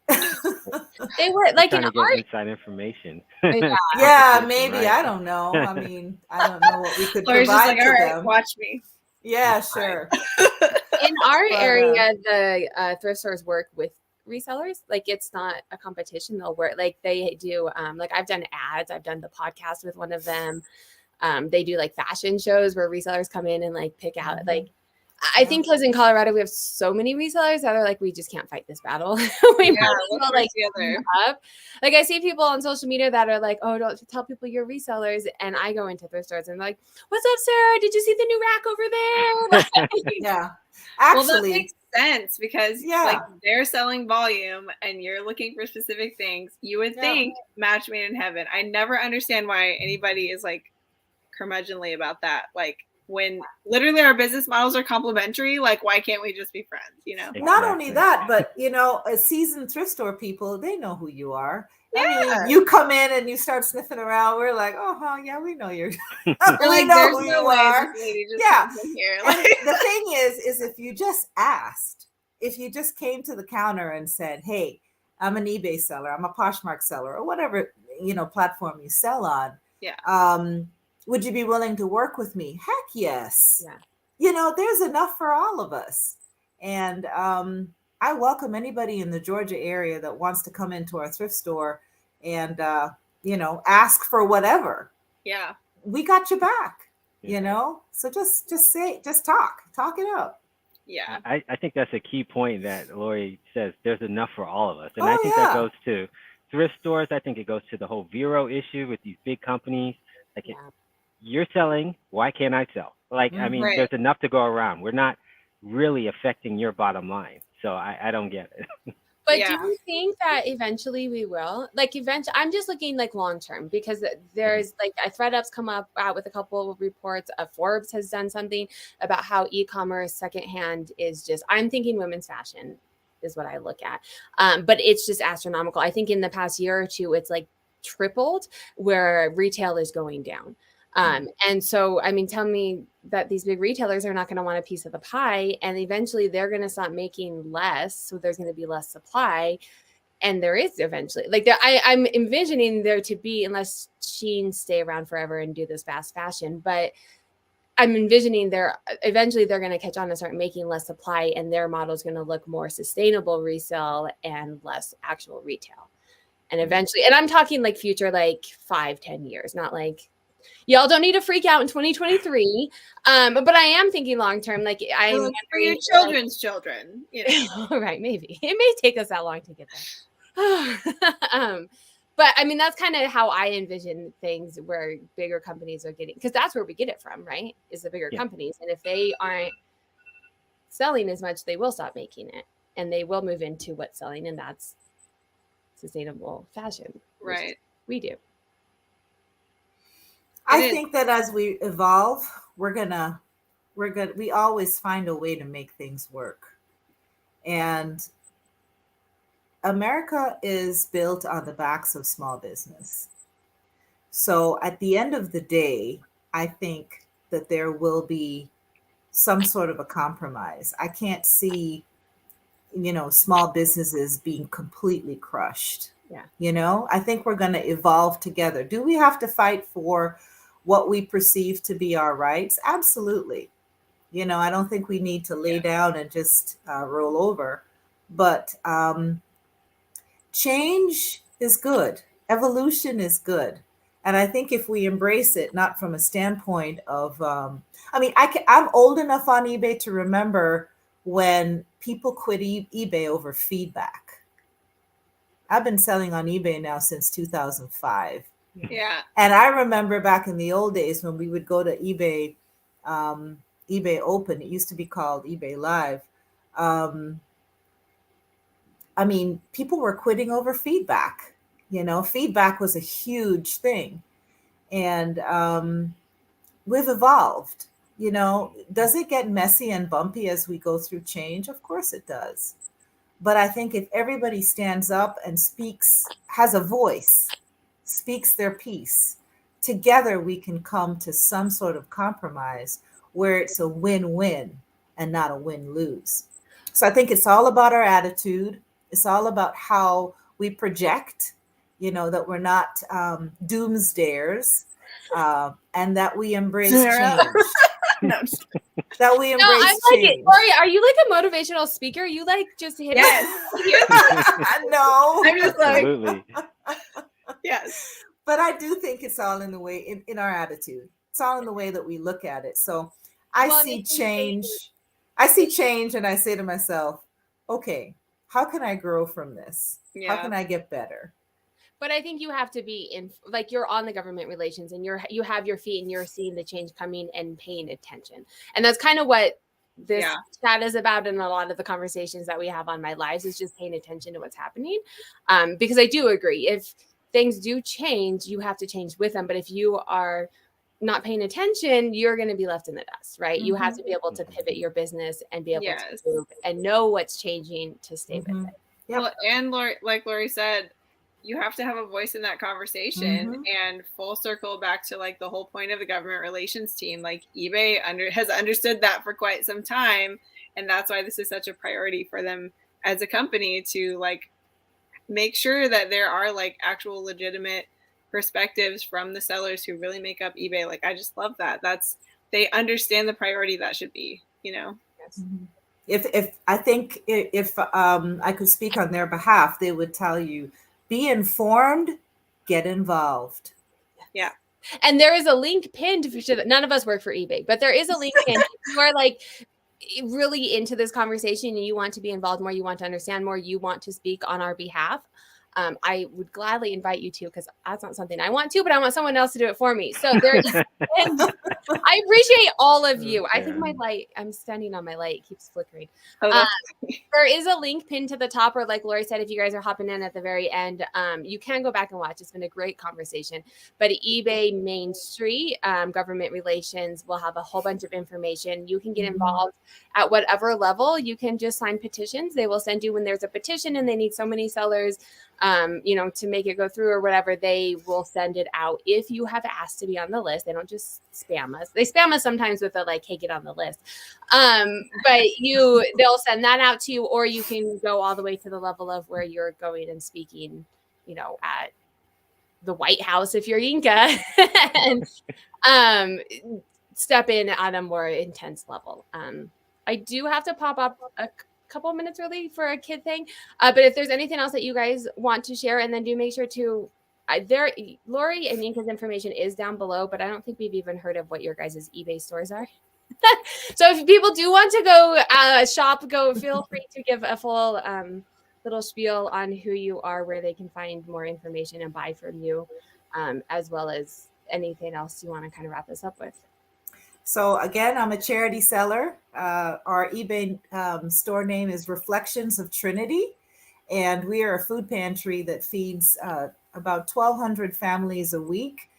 S1: They were like
S4: Trying
S1: in
S4: to get inside information.
S1: Yeah.
S2: Yeah,
S4: Competition,
S2: maybe.
S4: right?
S2: I don't know. I mean, I don't know what we could
S3: Laura's just
S2: provide
S3: like,
S2: to
S3: all right,
S2: them.
S3: watch me.
S2: Yeah, sure.
S1: In our
S2: But,
S1: area, the thrift stores work with resellers. Like it's not a competition. They'll work like they do. Like I've done ads. I've done the podcast with one of them. They do like fashion shows where resellers come in and like pick out like. I think because in Colorado we have so many resellers that are like we just can't fight this battle. We
S3: Yeah,
S1: might as
S3: let's
S1: well,
S3: work
S1: like
S3: together.
S1: team up. Like I see people on social media that are like, "Oh, don't tell people you're resellers," and I go into thrift stores and they're like, "What's up, Sarah? Did you see the new rack over there?"
S2: yeah.
S3: Well, that
S2: Actually,
S3: makes sense because
S2: Yeah.
S3: like they're selling volume and you're looking for specific things. You would
S2: Yeah.
S3: think match made in heaven. I never understand why anybody is like curmudgeonly about that. Like when literally our business models are complementary, like why can't we just be friends, you know?
S2: not only
S4: Exactly.
S2: that, but a seasoned thrift store people, they know who you are. I
S3: Yeah.
S2: mean, you come in and you start sniffing around. We're like, yeah, we know you're.
S3: We're
S2: we
S3: like,
S2: know
S3: there's
S2: who
S3: no
S2: you
S3: way
S2: are.
S3: this lady just
S2: Yeah.
S3: comes in here.
S2: And
S3: Like,
S2: the thing is if you just asked, if you just came to the counter and said, "Hey, I'm an eBay seller, I'm a Poshmark seller, or whatever platform you sell on.
S3: yeah.
S2: Would you be willing to work with me?" Heck yes.
S1: Yeah.
S2: There's enough for all of us. And I welcome anybody in the Georgia area that wants to come into our thrift store and ask for whatever.
S3: Yeah.
S2: We got your back.
S4: Yeah.
S2: So just talk it up.
S3: Yeah.
S4: I think that's a key point that Lori says. There's enough for all of us, and
S2: Oh,
S4: I think that
S2: yeah.
S4: goes to thrift stores. I think it goes to the whole Vero issue with these big companies. Like,
S1: Yeah.
S4: you're selling, why can't I sell? Like, I mean,
S3: Right.
S4: there's enough to go around. We're not really affecting your bottom line, so I don't get it.
S1: But
S3: Yeah.
S1: do you think that eventually we will? Like eventually, I'm just looking like long term because there's like a ThreadUp's come up out with a couple of reports. Forbes has done something about how e-commerce secondhand is just. I'm thinking women's fashion is what I look at, but it's just astronomical. I think in the past year or two, it's like tripled where retail is going down. And so, I mean, tell me that these big retailers are not going to want a piece of the pie, and eventually they're going to stop making less. So there's going to be less supply. And there is eventually like I'm envisioning there to be, unless Shein stay around forever and do this fast fashion, but I'm envisioning eventually they're going to catch on and start making less supply, and their model is going to look more sustainable resale and less actual retail. And eventually, and I'm talking like future, like 5-10 years, not like y'all don't need to freak out in 2023. But I am thinking long term, like I'm
S3: For your children's children,
S1: right, maybe it may take us that long to get there. But I mean, that's kind of how I envision things where bigger companies are getting, because that's where we get it from, right? Is the bigger companies. And if they aren't selling as much, they will stop making it and they will move into what's selling, and that's sustainable fashion.
S3: Right.
S1: We do.
S2: I think that as we evolve, we always find a way to make things work. And America is built on the backs of small business. So at the end of the day, I think that there will be some sort of a compromise. I can't see, small businesses being completely crushed.
S1: Yeah.
S2: I think we're going to evolve together. Do we have to fight for what we perceive to be our rights? Absolutely. I don't think we need to lay down and just roll over. But change is good. Evolution is good. And I think if we embrace it, not from a standpoint of, I'm old enough on eBay to remember when people quit eBay over feedback. I've been selling on eBay now since 2005.
S3: Yeah.
S2: And I remember back in the old days when we would go to eBay, eBay Open, it used to be called eBay Live. People were quitting over feedback. Feedback was a huge thing. And we've evolved. Does it get messy and bumpy as we go through change? Of course it does. But I think if everybody stands up and speaks, has a voice, speaks their piece, together we can come to some sort of compromise where it's a win-win and not a win-lose. So I think it's all about our attitude. It's all about how we project, that we're not doomsdayers, and that we embrace
S3: Sarah.
S2: change.
S3: No, I'm just kidding.
S2: That we
S1: No,
S2: embrace
S1: I'm like it.
S2: change.
S1: Lori, are you like a motivational speaker? You like just hit
S3: Yes.
S2: No.
S3: I'm just like,
S4: Absolutely.
S3: yes.
S2: But I do think it's all in the way, in our attitude. It's all in the way that we look at it. So I
S1: Well,
S2: see
S1: and it's
S2: change. I see change and I say to myself, okay, how can I grow from this? How
S3: Yeah.
S2: can I get better?
S1: But I think you have to be in, like, you're on the government relations and you have your feet and you're seeing the change coming and paying attention. And that's kind of what this chat is about. And a lot of the conversations that we have on My Lives is just paying attention to what's happening. Because I do agree, if things do change, you have to change with them. But if you are not paying attention, you're going to be left in the dust, right? You have to be able to pivot your business and be able to move and know what's changing to stay with it.
S2: Yep.
S3: Well, and Lori, like Lori said, you have to have a voice in that conversation. And full circle back to like the whole point of the government relations team, like eBay has understood that for quite some time. And that's why this is such a priority for them as a company to like make sure that there are like actual legitimate perspectives from the sellers who really make up eBay. Like, I just love that. They understand the priority that should be,
S1: Yes.
S2: If I think if I could speak on their behalf, they would tell you, be informed, get involved.
S3: Yeah.
S1: And there is a link pinned to none of us work for eBay, but there is a link pinned. If you are like really into this conversation and you want to be involved more, you want to understand more, you want to speak on our behalf, I would gladly invite you to, because that's not something I want to, but I want someone else to do it for me. So there is, I appreciate all of you. I think my light, I'm standing on my light, it keeps flickering. There is a link pinned to the top, or like Lori said, if you guys are hopping in at the very end, you can go back and watch. It's been a great conversation. But eBay Main Street, government relations, will have a whole bunch of information. You can get involved at whatever level. You can just sign petitions. They will send you when there's a petition and they need so many sellers, to make it go through or whatever, they will send it out. If you have asked to be on the list, they don't just spam us. They spam us sometimes with a like, hey, get on the list. But they'll send that out to you, or you can go all the way to the level of where you're going and speaking, at the White House if you're Yinka, and step in at a more intense level. I do have to pop up a couple minutes early for a kid thing, but if there's anything else that you guys want to share, and then do make sure to Lori and Yinka's information is down below, but I don't think we've even heard of what your guys' eBay stores are. So if people do want to go shop, feel free to give a full little spiel on who you are, where they can find more information and buy from you, as well as anything else you want to kind of wrap this up with.
S2: So again, I'm a charity seller. Our eBay store name is Reflections of Trinity, and we are a food pantry that feeds about 1,200 families a week.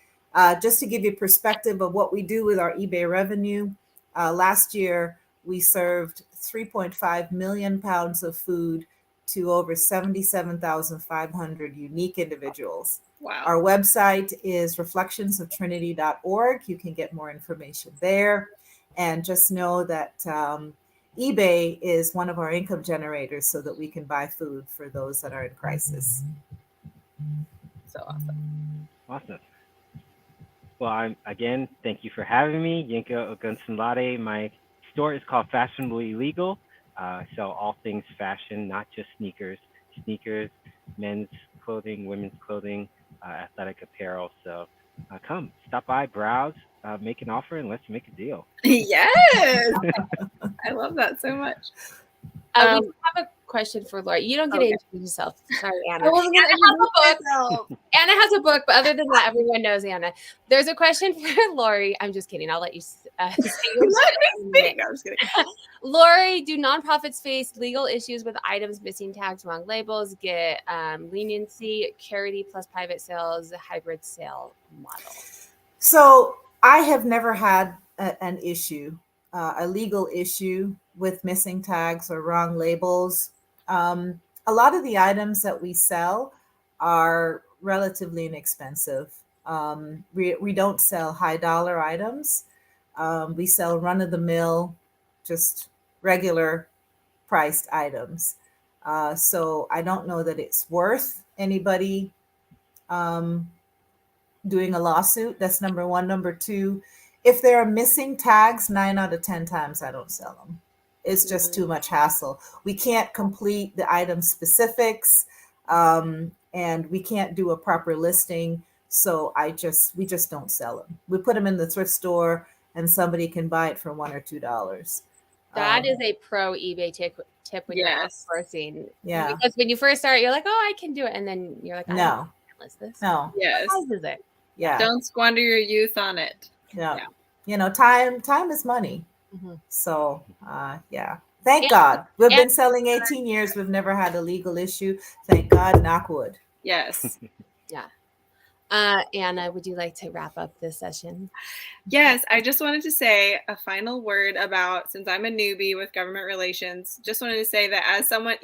S2: Just to give you perspective of what we do with our eBay revenue, last year we served 3.5 million pounds of food to over 77,500 unique individuals.
S3: Wow.
S2: Our website is reflectionsoftrinity.org. You can get more information there. And just know that eBay is one of our income generators so that we can buy food for those that are in crisis.
S3: So awesome.
S4: Awesome. Well, again, thank you for having me, Yinka Ogunsanlade. My store is called Fashionably Legal. So all things fashion, not just sneakers, men's clothing, women's clothing, athletic apparel. So come, stop by, browse, make an offer, and let's make a deal.
S3: Yes. I love that so much.
S1: We have a question for Lori. You don't get to introduce yourself. Sorry, Anna.
S3: I wasn't going to introduce myself.
S1: Anna has a book, but other than that, everyone knows Anna. There's a question for Lori. I'm just kidding. I'll let you say your
S3: No, I'm just kidding.
S1: Lori, do nonprofits face legal issues with items missing tags, wrong labels, get leniency, charity plus private sales, hybrid sale model?
S2: So I have never had an issue, a legal issue with missing tags or wrong labels. A lot of the items that we sell are relatively inexpensive. We don't sell high dollar items. We sell run of the mill, just regular priced items. So I don't know that it's worth anybody doing a lawsuit. That's number one. Number two, if there are missing tags, 9 out of 10 times I don't sell them. It's just too much hassle. We can't complete the item specifics, and we can't do a proper listing. So we just don't sell them. We put them in the thrift store, and somebody can buy it for $1 or $2.
S1: That is a pro eBay tip when you're outsourcing.
S2: Yeah.
S1: Because when you first start, you're like, oh, I can do it. And then you're like,
S2: no,
S1: list this.
S2: No.
S3: Yes.
S1: What size is it?
S2: Yeah.
S3: Don't squander your youth on it.
S2: Yeah. You know, time is money.
S1: Mm-hmm.
S2: So, yeah. Thank God. We've been selling 18 years. We've never had a legal issue. Thank God, knock wood.
S3: Yes.
S1: Yeah. Anna, would you like to wrap up this session?
S3: Yes, I just wanted to say a final word about, since I'm a newbie with government relations, just wanted to say that as someone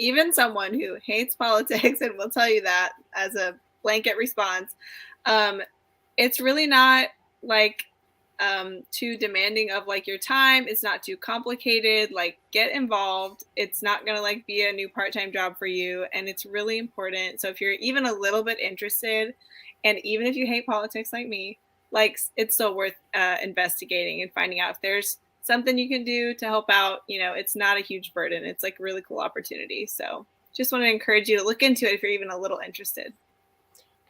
S3: who hates politics and will tell you that as a blanket response, it's really not like too demanding of like your time. It's not too complicated. Like, get involved. It's not going to like be a new part-time job for you. And it's really important. So if you're even a little bit interested, and even if you hate politics like me, like, it's still worth investigating and finding out if there's something you can do to help out. You know, it's not a huge burden. It's like a really cool opportunity. So just want to encourage you to look into it if you're even a little interested.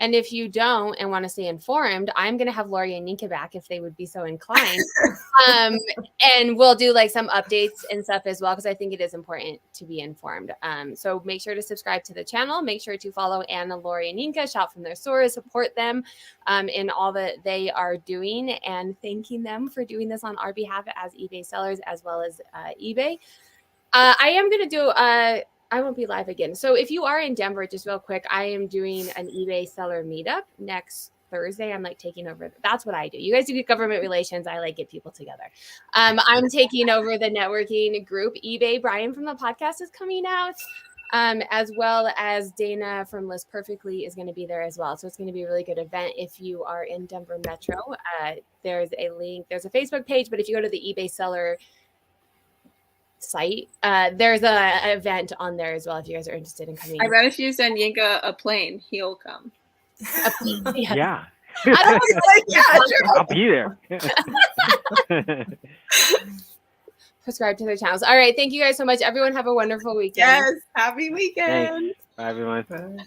S1: And if you don't and want to stay informed, I'm going to have Lori and Nika back if they would be so inclined. And we'll do like some updates and stuff as well, because I think it is important to be informed. So make sure to subscribe to the channel. Make sure to follow Anna, Lori, and Nika. Shop from their stores. Support them in all that they are doing, and thanking them for doing this on our behalf as eBay sellers as well as eBay. I am going to do I won't be live again. So if you are in Denver, just real quick, I am doing an eBay seller meetup next Thursday. I'm like taking over. That's what I do. You guys do government relations. I like get people together. I'm taking over the networking group. eBay Brian from the podcast is coming out, as well as Dana from List Perfectly is going to be there as well. So it's going to be a really good event. If you are in Denver Metro, there's a link. There's a Facebook page, but if you go to the eBay seller site, there's a event on there as well if you guys are interested in coming.
S3: I bet if you send Yinka a plane, he'll come.
S4: Yeah.
S1: I don't know, like, yeah, sure.
S4: I'll be there.
S1: Subscribe to their channels. All right, thank you guys so much. Everyone have a wonderful weekend.
S3: Yes, happy weekend.
S4: Thanks. Bye everyone.
S2: Bye.